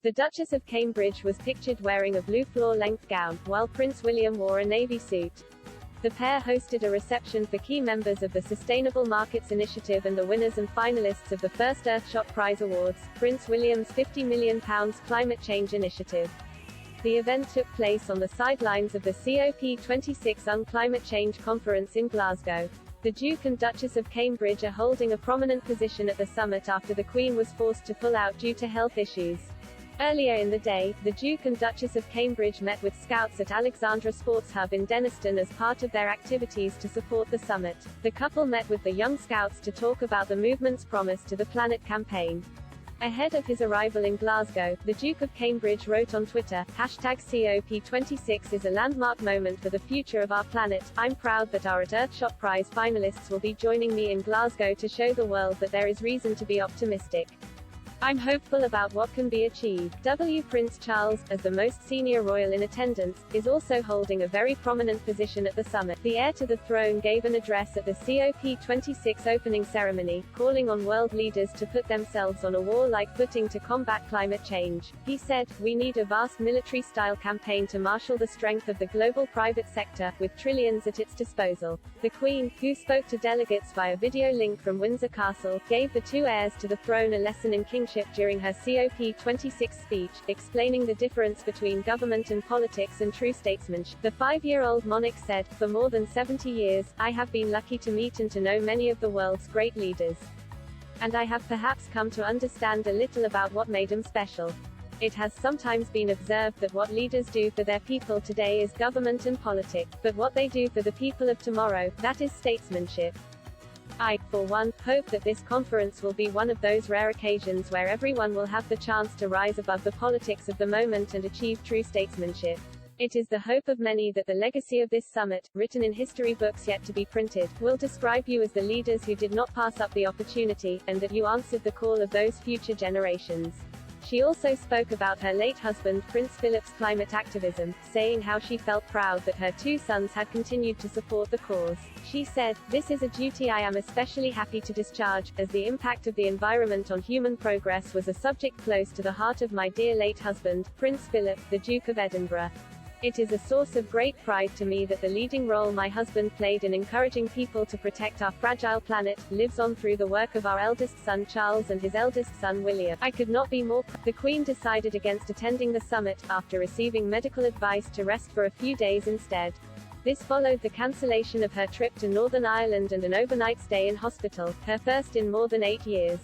The Duchess of Cambridge was pictured wearing a blue floor-length gown, while Prince William wore a navy suit. The pair hosted a reception for key members of the Sustainable Markets Initiative and the winners and finalists of the first Earthshot Prize Awards, Prince William's £50 million climate change initiative. The event took place on the sidelines of the COP26 on Climate Change conference in Glasgow. The Duke and Duchess of Cambridge are holding a prominent position at the summit after the Queen was forced to pull out due to health issues. Earlier in the day, the Duke and Duchess of Cambridge met with scouts at Alexandra Sports Hub in Denniston as part of their activities to support the summit. The couple met with the young scouts to talk about the movement's Promise to the Planet campaign. Ahead of his arrival in Glasgow, the Duke of Cambridge wrote on Twitter, #COP26 is a landmark moment for the future of our planet. I'm proud that our Earthshot Prize finalists will be joining me in Glasgow to show the world that there is reason to be optimistic. I'm hopeful about what can be achieved. Prince Charles, as the most senior royal in attendance, is also holding a very prominent position at the summit. The heir to the throne gave an address at the COP26 opening ceremony, calling on world leaders to put themselves on a warlike footing to combat climate change. He said, "We need a vast military-style campaign to marshal the strength of the global private sector, with trillions at its disposal." The Queen, who spoke to delegates via video link from Windsor Castle, gave the two heirs to the throne a lesson in kingship during her COP26 speech, explaining the difference between government and politics and true statesmanship. The 5-year-old monarch said, "For more than 70 years, I have been lucky to meet and to know many of the world's great leaders. And I have perhaps come to understand a little about what made them special. It has sometimes been observed that what leaders do for their people today is government and politics, but what they do for the people of tomorrow, that is statesmanship. I, for one, hope that this conference will be one of those rare occasions where everyone will have the chance to rise above the politics of the moment and achieve true statesmanship. It is the hope of many that the legacy of this summit, written in history books yet to be printed, will describe you as the leaders who did not pass up the opportunity, and that you answered the call of those future generations." She also spoke about her late husband, Prince Philip's climate activism, saying how she felt proud that her two sons had continued to support the cause. She said, "This is a duty I am especially happy to discharge, as the impact of the environment on human progress was a subject close to the heart of my dear late husband, Prince Philip, the Duke of Edinburgh. It is a source of great pride to me that the leading role my husband played in encouraging people to protect our fragile planet, lives on through the work of our eldest son Charles and his eldest son William. I could not be more proud." The Queen decided against attending the summit, after receiving medical advice to rest for a few days instead. This followed the cancellation of her trip to Northern Ireland and an overnight stay in hospital, her first in more than 8 years.